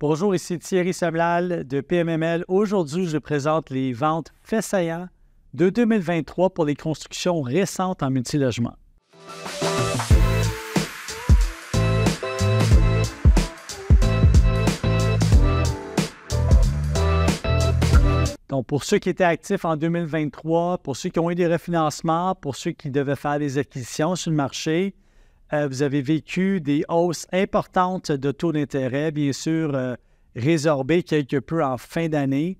Bonjour, ici Thierry Semlal de PMML. Aujourd'hui, je présente les ventes faits saillants de 2023 pour les constructions récentes en multilogement. Donc, pour ceux qui étaient actifs en 2023, pour ceux qui ont eu des refinancements, pour ceux qui devaient faire des acquisitions sur le marché, vous avez vécu des hausses importantes de taux d'intérêt, bien sûr, résorbées quelque peu en fin d'année.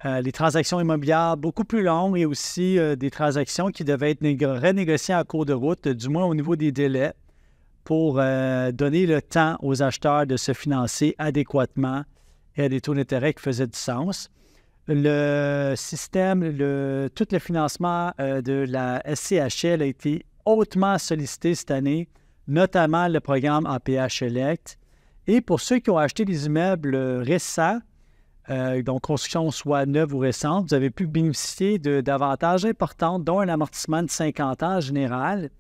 Les transactions immobilières beaucoup plus longues et aussi des transactions qui devaient être renégociées en cours de route, du moins au niveau des délais, pour donner le temps aux acheteurs de se financer adéquatement et à des taux d'intérêt qui faisaient du sens. Le système, tout le financement de la SCHL a été hautement sollicité cette année, notamment le programme APH Select. Et pour ceux qui ont acheté des immeubles récents, donc construction soit neuve ou récente, vous avez pu bénéficier d'avantages importants, dont un amortissement de 50 ans en général,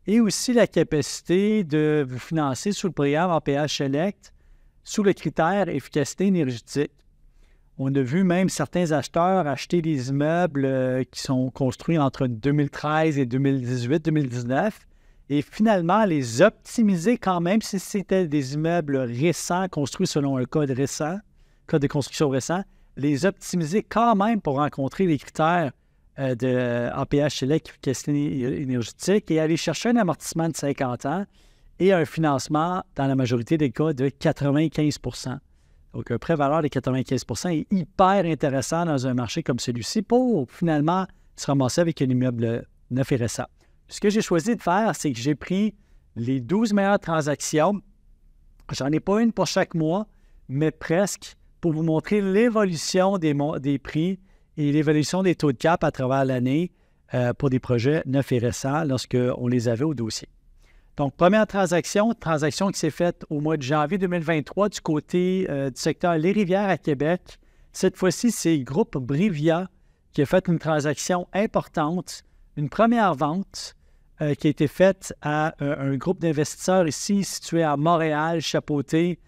et aussi la capacité de vous financer sous le programme APH Select sous le critère efficacité énergétique. On a vu même certains acheteurs acheter des immeubles qui sont construits entre 2013 et 2018-2019 et finalement les optimiser quand même si c'était des immeubles récents construits selon un code de construction récent, les optimiser quand même pour rencontrer les critères de APH Select efficacité énergétique et aller chercher un amortissement de 50 ans et un financement dans la majorité des cas de 95 %. Donc, un prêt valeur de 95 % est hyper intéressant dans un marché comme celui-ci pour finalement se ramasser avec un immeuble neuf et récent. Ce que j'ai choisi de faire, c'est que j'ai pris les 12 meilleures transactions. J'en ai pas une pour chaque mois, mais presque pour vous montrer l'évolution des prix et l'évolution des taux de cap à travers l'année pour des projets neufs et récents lorsqu'on les avait au dossier. Donc, première transaction qui s'est faite au mois de janvier 2023 du côté du secteur Les Rivières à Québec. Cette fois-ci, c'est le groupe Brivia qui a fait une transaction importante, une première vente qui a été faite à un groupe d'investisseurs ici situé à Montréal, chapeauté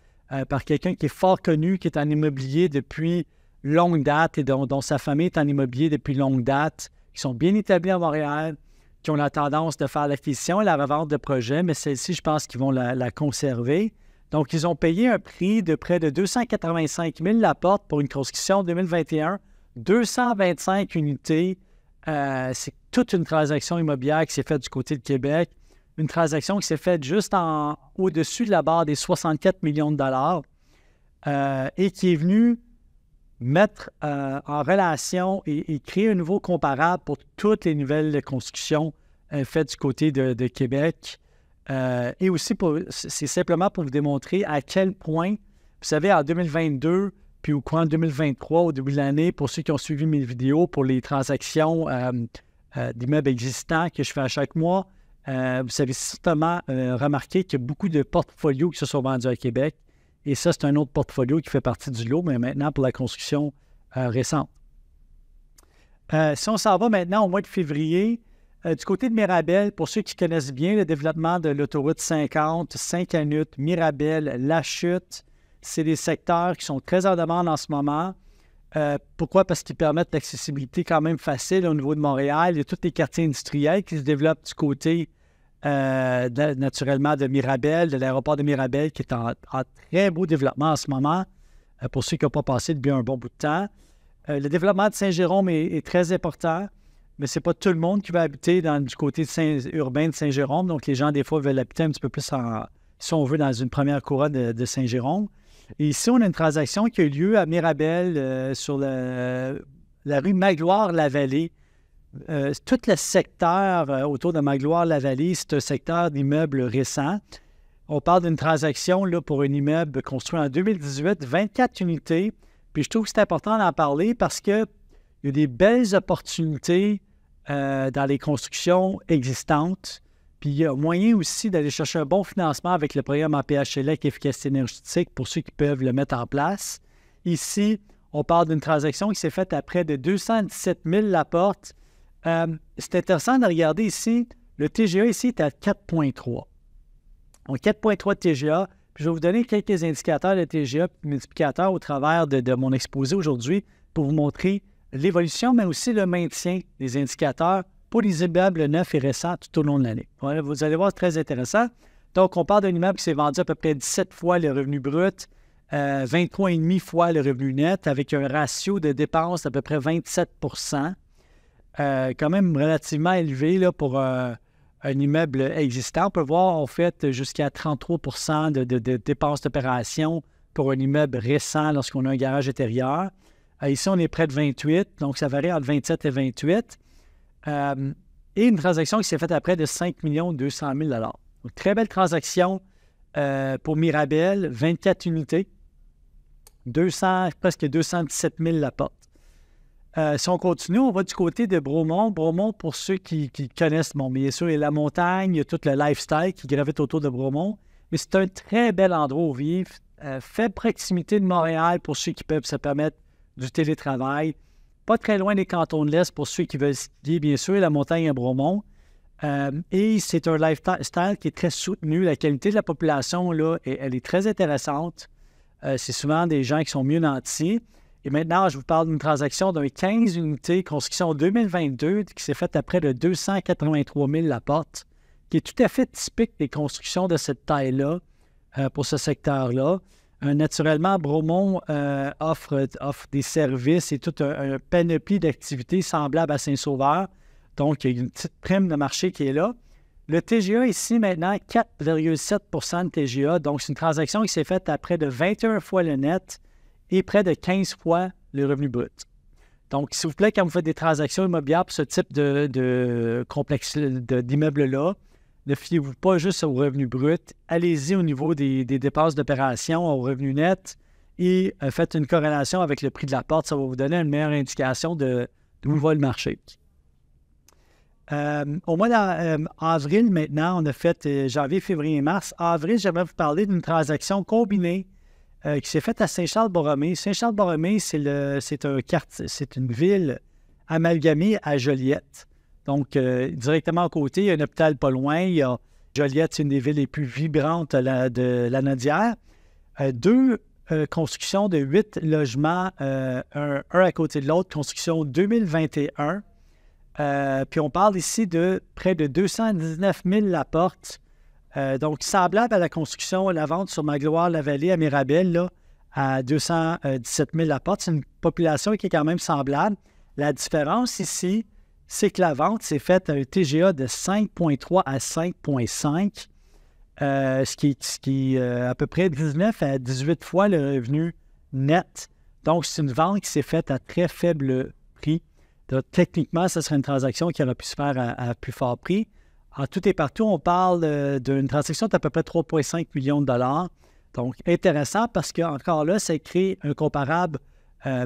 par quelqu'un qui est fort connu, qui est en immobilier depuis longue date et dont sa famille est en immobilier depuis longue date, qui sont bien établis à Montréal, qui ont la tendance de faire l'acquisition et la revente de projets, mais celle-ci, je pense qu'ils vont la conserver. Donc, ils ont payé un prix de près de 285 000 la porte pour une construction 2021, 225 unités. C'est toute une transaction immobilière qui s'est faite du côté de Québec, une transaction qui s'est faite juste au-dessus de la barre des 64 millions de dollars et qui est venue mettre en relation et créer un nouveau comparable pour toutes les nouvelles constructions faites du côté de Québec. Et aussi, c'est simplement pour vous démontrer à quel point, vous savez, en 2022, puis au courant de 2023, au début de l'année, pour ceux qui ont suivi mes vidéos pour les transactions d'immeubles existants que je fais à chaque mois, vous avez certainement remarqué qu'il y a beaucoup de portfolios qui se sont vendus à Québec. Et ça, c'est un autre portfolio qui fait partie du lot, mais maintenant pour la construction récente. Si on s'en va maintenant au mois de février, du côté de Mirabel, pour ceux qui connaissent bien le développement de l'autoroute 50, Saint-Canute, Mirabel, La Chute, c'est des secteurs qui sont très en demande en ce moment. Pourquoi? Parce qu'ils permettent l'accessibilité quand même facile au niveau de Montréal. Il y a tous les quartiers industriels qui se développent du côté naturellement de Mirabel, de l'aéroport de Mirabel, qui est en très beau développement en ce moment, pour ceux qui n'ont pas passé depuis un bon bout de temps. Le développement de Saint-Jérôme est très important, mais ce n'est pas tout le monde qui va habiter du côté urbain de Saint-Jérôme. Donc, les gens, des fois, veulent habiter un petit peu plus, si on veut, dans une première couronne de Saint-Jérôme. Et ici, on a une transaction qui a eu lieu à Mirabel, sur la rue Magloire-la-Vallée. Tout le secteur autour de Magloire-la-Vallée, c'est un secteur d'immeubles récents. On parle d'une transaction là, pour un immeuble construit en 2018, 24 unités. Puis je trouve que c'est important d'en parler parce qu'il y a des belles opportunités dans les constructions existantes. Puis il y a moyen aussi d'aller chercher un bon financement avec le programme APH Select Efficacité énergétique pour ceux qui peuvent le mettre en place. Ici, on parle d'une transaction qui s'est faite à près de 217 000 la porte. C'est intéressant de regarder ici, le TGA ici est à 4,3. Donc 4,3 de TGA, Puis je vais vous donner quelques indicateurs de TGA et multiplicateurs au travers de mon exposé aujourd'hui pour vous montrer l'évolution, mais aussi le maintien des indicateurs pour les immeubles neufs et récents tout au long de l'année. Voilà, vous allez voir, c'est très intéressant. Donc, on parle d'un immeuble qui s'est vendu à peu près 17 fois le revenu brut, 23,5 fois le revenu net, avec un ratio de dépenses d'à peu près 27 quand même relativement élevé là, pour un immeuble existant. On peut voir, en fait, jusqu'à 33 de dépenses d'opération pour un immeuble récent lorsqu'on a un garage intérieur. Ici, on est près de 28, donc ça varie entre 27 et 28. Et une transaction qui s'est faite à près de 5 200 000 $. Donc, très belle transaction pour Mirabel, 24 unités, presque 217 000 la porte. Si on continue, on va du côté de Bromont. Bromont, pour ceux qui connaissent, bon, bien sûr, il y a la montagne, il y a tout le lifestyle qui gravite autour de Bromont, mais c'est un très bel endroit où vivre, faible proximité de Montréal pour ceux qui peuvent se permettre du télétravail, pas très loin des cantons de l'Est pour ceux qui veulent skier, bien sûr, la montagne à Bromont. Et c'est un lifestyle qui est très soutenu. La qualité de la population, là, elle est très intéressante. C'est souvent des gens qui sont mieux nantis. Et maintenant, je vous parle d'une transaction d'un 15 unités, construction 2022, qui s'est faite à près de 283 000 la porte, qui est tout à fait typique des constructions de cette taille-là pour ce secteur-là. Naturellement, Bromont offre des services et toute un panoplie d'activités semblables à Saint-Sauveur. Donc, il y a une petite prime de marché qui est là. Le TGA ici, maintenant, 4,7 de TGA. Donc, c'est une transaction qui s'est faite à près de 21 fois le net et près de 15 fois le revenu brut. Donc, s'il vous plaît, quand vous faites des transactions immobilières pour ce type de complexe d'immeuble-là, ne fiez-vous pas juste au revenu brut. Allez-y au niveau des dépenses d'opération, au revenu net et faites une corrélation avec le prix de la porte. Ça va vous donner une meilleure indication d'où va le marché. Au mois d'avril, maintenant, on a fait janvier, février et mars. Avril, j'aimerais vous parler d'une transaction combinée qui s'est faite à Saint-Charles-Borromée. Saint-Charles-Borromée, c'est une ville amalgamée à Joliette. Donc, directement à côté, il y a un hôpital pas loin. Il y a Joliette, c'est une des villes les plus vibrantes de la Nodière. Deux constructions de 8 logements, un à côté de l'autre, construction 2021. Puis on parle ici de près de 219 000 la porte. Donc, semblable à la construction, la vente sur Magloire-la-Vallée à Mirabel, là, à 217 000 la porte. C'est une population qui est quand même semblable. La différence ici, c'est que la vente s'est faite à un TGA de 5,3 à 5,5, ce qui est à peu près 19 à 18 fois le revenu net. Donc, c'est une vente qui s'est faite à très faible prix. Donc, techniquement, ce serait une transaction qui aurait pu se faire à plus fort prix. En tout et partout, on parle d'une transaction d'à peu près 3,5 millions de dollars. Donc, intéressant parce qu'encore là, ça crée un comparable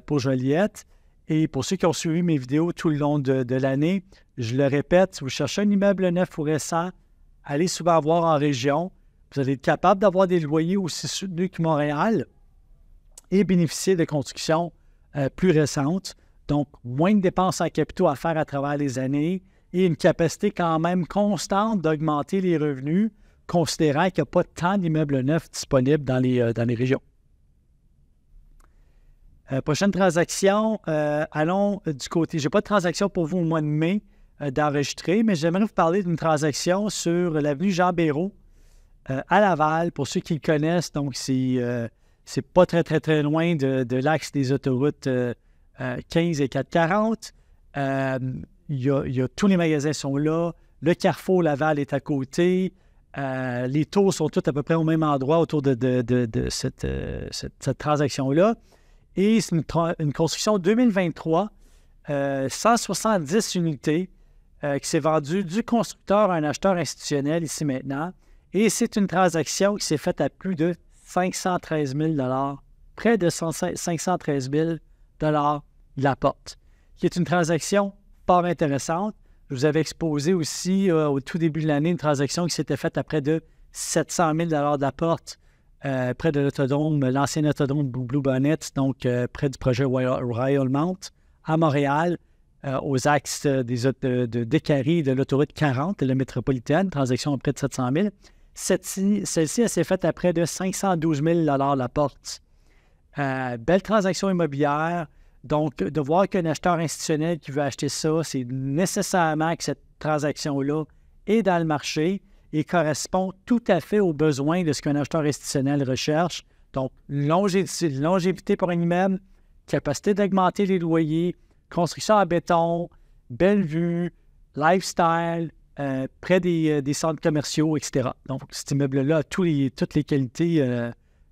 pour Joliette. Et pour ceux qui ont suivi mes vidéos tout le long de l'année, je le répète, si vous cherchez un immeuble neuf ou récent, allez souvent voir en région. Vous allez être capable d'avoir des loyers aussi soutenus que Montréal et bénéficier de constructions plus récentes. Donc, moins de dépenses en capitaux à faire à travers les années et une capacité quand même constante d'augmenter les revenus, considérant qu'il n'y a pas tant d'immeubles neufs disponibles dans les régions. Prochaine transaction, allons du côté. Je n'ai pas de transaction pour vous au mois de mai d'enregistrer, mais j'aimerais vous parler d'une transaction sur l'avenue Jean-Béraud à Laval. Pour ceux qui le connaissent, donc c'est pas très, très, très loin de l'axe des autoroutes 15 et 440. Il y a tous les magasins sont là. Le Carrefour Laval est à côté. Les tours sont tous à peu près au même endroit autour de cette transaction-là. Et c'est une construction 2023, 170 unités qui s'est vendue du constructeur à un acheteur institutionnel ici maintenant. Et c'est une transaction qui s'est faite à plus de 513 000 $, près de 513 000 $ la porte, qui est une transaction fort intéressante. Je vous avais exposé aussi au tout début de l'année une transaction qui s'était faite à près de 700 000 $ de la porte, près de l'autodrome, l'ancien autodrome Blue Bonnet, donc près du projet Royal Mount, à Montréal, aux axes de Décarie de l'autoroute 40 de la métropolitaine, transaction à près de 700 000. Celle-ci, elle s'est faite à près de 512 000 la porte. Belle transaction immobilière. Donc, de voir qu'un acheteur institutionnel qui veut acheter ça, c'est nécessairement que cette transaction-là est dans le marché et correspond tout à fait aux besoins de ce qu'un acheteur institutionnel recherche. Donc, longévité pour un immeuble, capacité d'augmenter les loyers, construction en béton, belle vue, lifestyle, près des centres commerciaux, etc. Donc, cet immeuble-là a toutes les qualités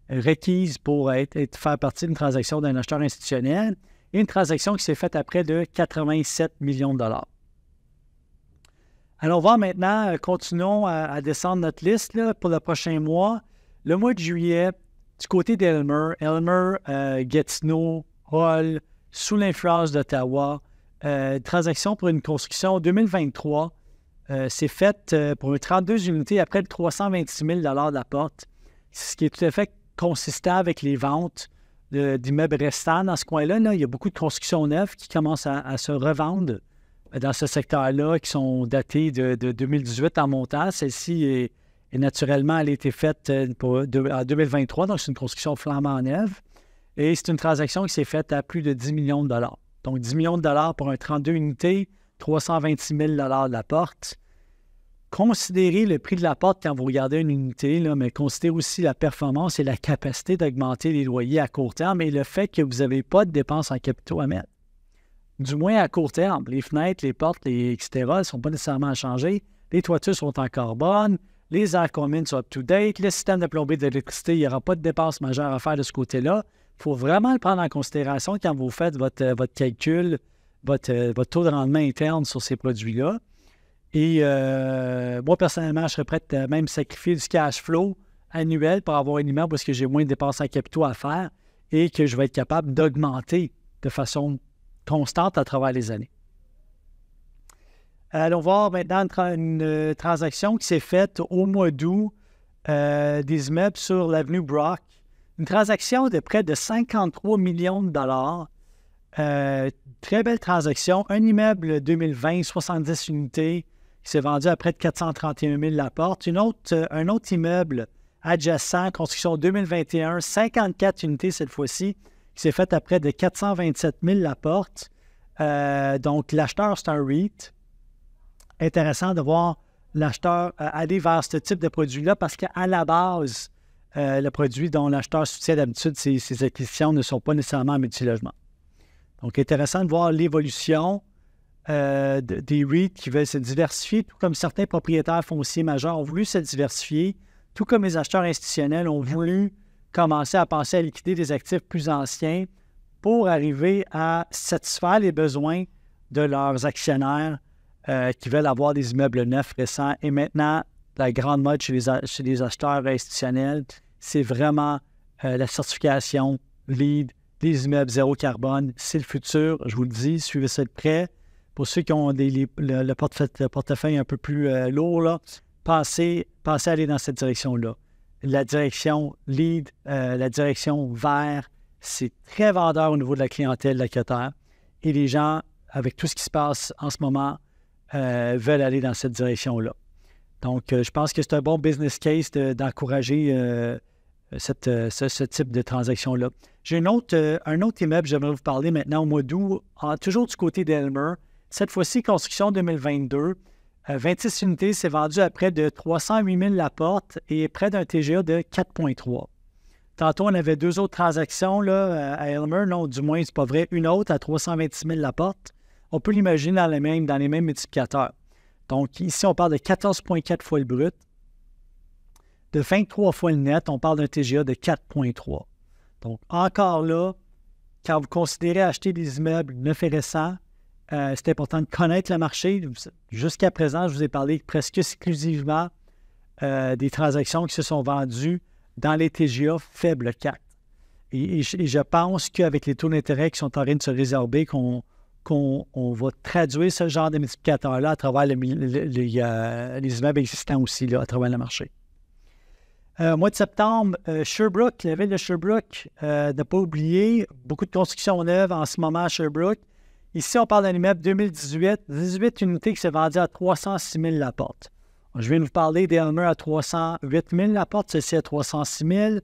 requises pour faire partie d'une transaction d'un acheteur institutionnel et une transaction qui s'est faite à près de 87 millions de dollars. Allons voir maintenant, continuons à descendre notre liste là, pour le prochain mois. Le mois de juillet, du côté d'Aylmer, Gatineau, Hull, sous l'influence d'Ottawa, transaction pour une construction 2023, c'est faite pour 32 unités à près de 326 000 de la porte, ce qui est tout à fait consistant avec les ventes d'immeubles restants dans ce coin-là. Là, il y a beaucoup de constructions neuves qui commencent à se revendre dans ce secteur-là, qui sont datées de 2018 en montant. Celle-ci est naturellement, elle a été faite en 2023, donc c'est une construction flambant neuve. Et c'est une transaction qui s'est faite à plus de 10 millions de dollars. Donc, 10 millions de dollars pour un 32 unités, 326 000 de la porte. Considérez le prix de la porte quand vous regardez une unité, là, mais considérez aussi la performance et la capacité d'augmenter les loyers à court terme et le fait que vous n'avez pas de dépenses en capitaux à mettre. Du moins à court terme. Les fenêtres, les portes, etc., elles ne sont pas nécessairement à changer. Les toitures sont en carbone. Les air communes sont up-to-date. Le système de plomberie d'électricité, il n'y aura pas de dépenses majeures à faire de ce côté-là. Il faut vraiment le prendre en considération quand vous faites votre calcul, votre taux de rendement interne sur ces produits-là. Et moi, personnellement, je serais prêt à même sacrifier du cash flow annuel pour avoir un immeuble parce que j'ai moins de dépenses en capitaux à faire et que je vais être capable d'augmenter de façon constante à travers les années. Allons voir maintenant une transaction qui s'est faite au mois d'août des immeubles sur l'avenue Brock. Une transaction de près de 53 millions de dollars. Très belle transaction. Un immeuble 2020, 70 unités, qui s'est vendu à près de 431 000 la porte. Un autre immeuble adjacent, construction 2021, 54 unités cette fois-ci, qui s'est fait à près de 427 000 la porte. Donc, l'acheteur, c'est un REIT. Intéressant de voir l'acheteur aller vers ce type de produit-là parce qu'à la base, le produit dont l'acheteur soutient d'habitude ses acquisitions ne sont pas nécessairement en multilogement. Donc, intéressant de voir l'évolution des REIT qui veulent se diversifier, tout comme certains propriétaires fonciers majeurs ont voulu se diversifier, tout comme les acheteurs institutionnels ont voulu commencer à penser à liquider des actifs plus anciens pour arriver à satisfaire les besoins de leurs actionnaires qui veulent avoir des immeubles neufs récents. Et maintenant, la grande mode chez les acheteurs institutionnels, c'est vraiment la certification LEED, des immeubles zéro carbone. C'est le futur, je vous le dis, suivez ça de près. Pour ceux qui ont le portefeuille un peu plus lourd, là, pensez à aller dans cette direction-là. La direction LEED, la direction vert, c'est très vendeur au niveau de la clientèle locataire. Et les gens, avec tout ce qui se passe en ce moment, veulent aller dans cette direction-là. Donc, je pense que c'est un bon business case d'encourager ce type de transaction-là. J'ai un autre immeuble, j'aimerais vous parler maintenant au mois d'août, toujours du côté d'Aylmer. Cette fois-ci, construction 2022. 26 unités, c'est vendu à près de 308 000 la porte et près d'un TGA de 4,3. Tantôt, on avait deux autres transactions là, à Aylmer. Non, du moins, c'est pas vrai. Une autre à 326 000 la porte. On peut l'imaginer dans les mêmes multiplicateurs. Donc, ici, on parle de 14,4 fois le brut. De 23 fois le net, on parle d'un TGA de 4,3. Donc, encore là, quand vous considérez acheter des immeubles neufs et récents, c'est important de connaître le marché. Jusqu'à présent, je vous ai parlé presque exclusivement des transactions qui se sont vendues dans les TGA faibles 4. Et je pense qu'avec les taux d'intérêt qui sont en train de se résorber, qu'on va traduire ce genre de multiplicateur-là à travers les immeubles existants aussi, là, à travers le marché. Mois de septembre, Sherbrooke, la ville de Sherbrooke, ne pas oublier, beaucoup de constructions neuves en ce moment à Sherbrooke. Ici, on parle d'un immeuble 2018, 18 unités qui s'est vendu à 306 000 la porte. Je viens de vous parler d'Aylmer à 308 000 la porte, celle-ci à 306 000.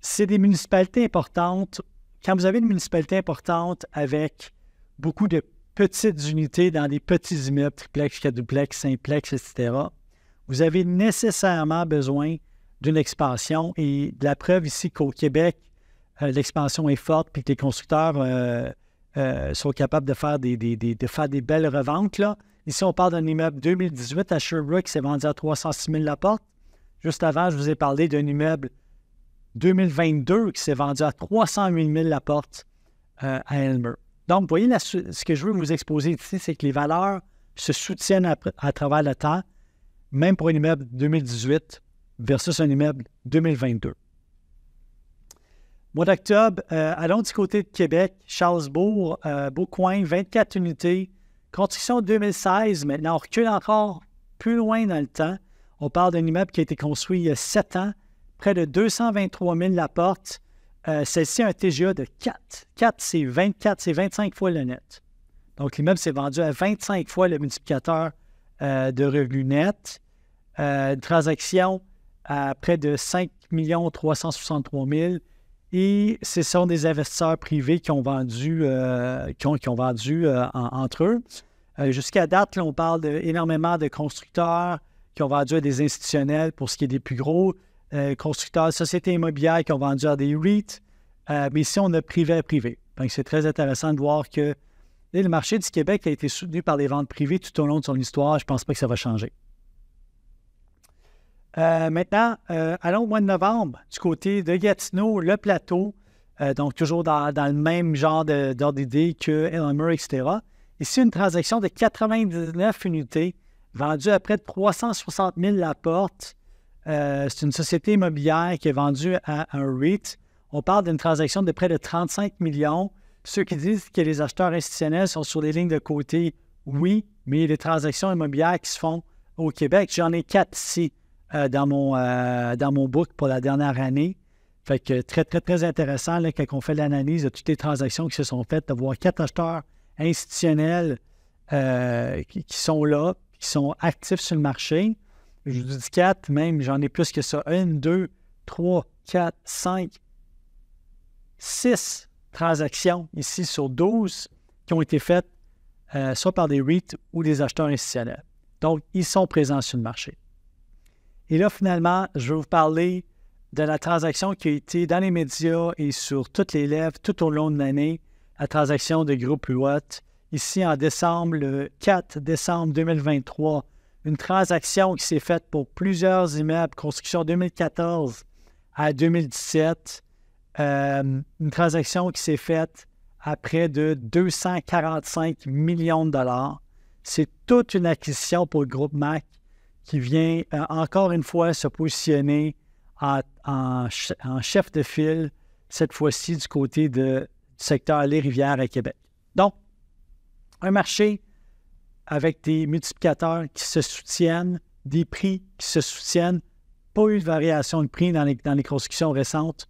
C'est des municipalités importantes. Quand vous avez une municipalité importante avec beaucoup de petites unités dans des petits immeubles, triplex, quadruplex, simplex, etc., vous avez nécessairement besoin d'une expansion. Et la preuve ici qu'au Québec, l'expansion est forte puis que les constructeurs sont capables de faire des belles reventes. Là. Ici, on parle d'un immeuble 2018 à Sherbrooke qui s'est vendu à 306 000 la porte. Juste avant, je vous ai parlé d'un immeuble 2022 qui s'est vendu à 308 000 la porte à Aylmer. Donc, vous voyez, ce que je veux vous exposer ici, c'est que les valeurs se soutiennent à travers le temps, même pour un immeuble 2018 versus un immeuble 2022. Mois d'octobre, allons du côté de Québec, Charlesbourg, Beaucoin, 24 unités. Construction 2016, maintenant on recule encore plus loin dans le temps. On parle d'un immeuble qui a été construit il y a 7 ans, près de 223 000 la porte. Celle-ci a un TGA de 4. 4, c'est 24, c'est 25 fois le net. Donc, l'immeuble s'est vendu à 25 fois le multiplicateur de revenus nets. Une transaction à près de 5 363 000. Et ce sont des investisseurs privés qui ont vendu, entre eux. Jusqu'à date, là, on parle énormément de constructeurs qui ont vendu à des institutionnels pour ce qui est des plus gros. Constructeurs, sociétés immobilières qui ont vendu à des REIT, mais ici, on a privé à privé. Donc, c'est très intéressant de voir que le marché du Québec a été soutenu par les ventes privées tout au long de son histoire. Je ne pense pas que ça va changer. Maintenant, allons au mois de novembre, du côté de Gatineau, le plateau, donc toujours dans le même genre d'ordre d'idée que Aylmer, etc. Ici, une transaction de 99 unités vendue à près de 360 000 la porte. C'est une société immobilière qui est vendue à un REIT. On parle d'une transaction de près de 35 millions. Ceux qui disent que les acheteurs institutionnels sont sur les lignes de côté, oui, mais les transactions immobilières qui se font au Québec, j'en ai 4 ici dans mon book pour la dernière année. Fait que très, très, très intéressant là, quand on fait l'analyse de toutes les transactions qui se sont faites, de voir 4 acheteurs institutionnels qui sont là, qui sont actifs sur le marché. Je vous dis 4, même j'en ai plus que ça. 1, 2, 3, 4, 5, 6 transactions ici sur 12 qui ont été faites soit par des REIT ou des acheteurs institutionnels. Donc, ils sont présents sur le marché. Et là, finalement, je vais vous parler de la transaction qui a été dans les médias et sur toutes les lèvres tout au long de l'année, la transaction de Groupe Huot. Ici, en décembre, le 4 décembre 2023, une transaction qui s'est faite pour plusieurs immeubles, construction 2014 à 2017. Une transaction qui s'est faite à près de 245 millions de dollars. C'est toute une acquisition pour le groupe MAC qui vient encore une fois se positionner en chef de file, cette fois-ci du côté du secteur Les Rivières à Québec. Donc, un marché avec des multiplicateurs qui se soutiennent, des prix qui se soutiennent, pas eu de variation de prix dans les constructions récentes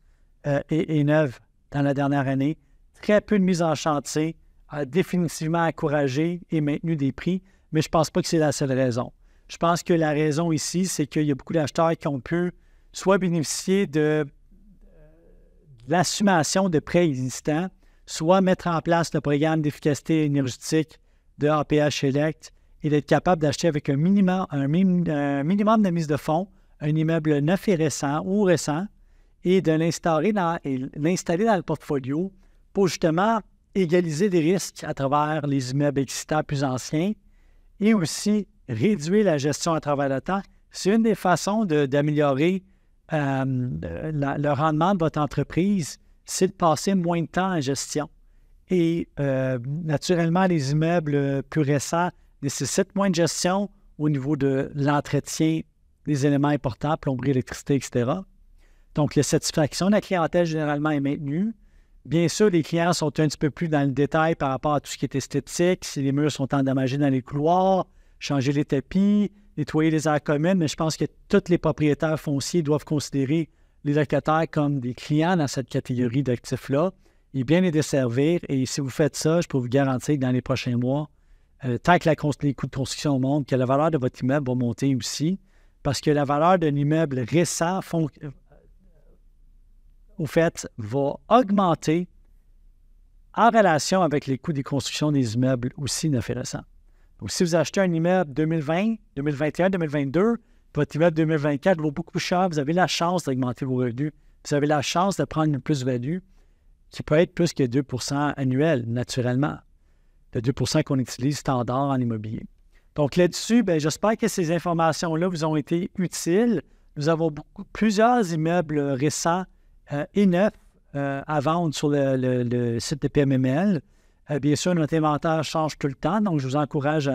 et neuves dans la dernière année, très peu de mise en chantier, a définitivement encouragé et maintenu des prix, mais je ne pense pas que c'est la seule raison. Je pense que la raison ici, c'est qu'il y a beaucoup d'acheteurs qui ont pu soit bénéficier de l'assumation de prêts existants, soit mettre en place le programme d'efficacité énergétique de APH Select et d'être capable d'acheter avec un minimum de mise de fonds, un immeuble neuf et récent ou récent, et de l'installer dans le portfolio pour justement égaliser des risques à travers les immeubles existants plus anciens et aussi réduire la gestion à travers le temps. C'est une des façons d'améliorer le rendement de votre entreprise, c'est de passer moins de temps en gestion. Et naturellement, les immeubles plus récents nécessitent moins de gestion au niveau de l'entretien des éléments importants, plomberie, électricité, etc. Donc, la satisfaction de la clientèle généralement est maintenue. Bien sûr, les clients sont un petit peu plus dans le détail par rapport à tout ce qui est esthétique, si les murs sont endommagés dans les couloirs, changer les tapis, nettoyer les aires communes, mais je pense que tous les propriétaires fonciers doivent considérer les locataires comme des clients dans cette catégorie d'actifs-là et bien les desservir. Et si vous faites ça, je peux vous garantir que dans les prochains mois, tant que les coûts de construction montent, que la valeur de votre immeuble va monter aussi, parce que la valeur d'un immeuble récent, au fait, va augmenter en relation avec les coûts de construction des immeubles aussi neufs et récents. Donc, si vous achetez un immeuble 2020, 2021, 2022, votre immeuble 2024 vaut beaucoup plus cher, vous avez la chance d'augmenter vos revenus. Vous avez la chance de prendre une plus-value qui peut être plus que 2 % annuel, naturellement. Le 2 % qu'on utilise standard en immobilier. Donc là-dessus, j'espère que ces informations-là vous ont été utiles. Nous avons plusieurs immeubles récents et neufs à vendre sur le site de PMML. Bien sûr, notre inventaire change tout le temps, donc je vous encourage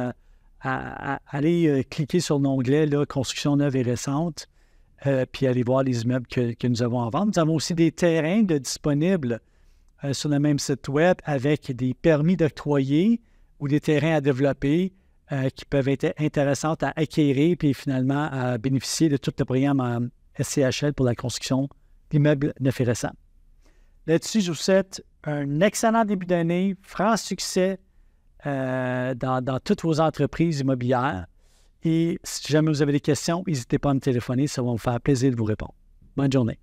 à aller cliquer sur l'onglet « Construction neuve et récente » puis aller voir les immeubles que nous avons à vendre. Nous avons aussi des terrains disponibles sur le même site web avec des permis d'octroyer ou des terrains à développer qui peuvent être intéressants à acquérir puis finalement à bénéficier de tout le programme SCHL pour la construction d'immeubles neufs et récents. Là-dessus, je vous souhaite un excellent début d'année, franc succès dans toutes vos entreprises immobilières. Et si jamais vous avez des questions, n'hésitez pas à me téléphoner, ça va me faire plaisir de vous répondre. Bonne journée.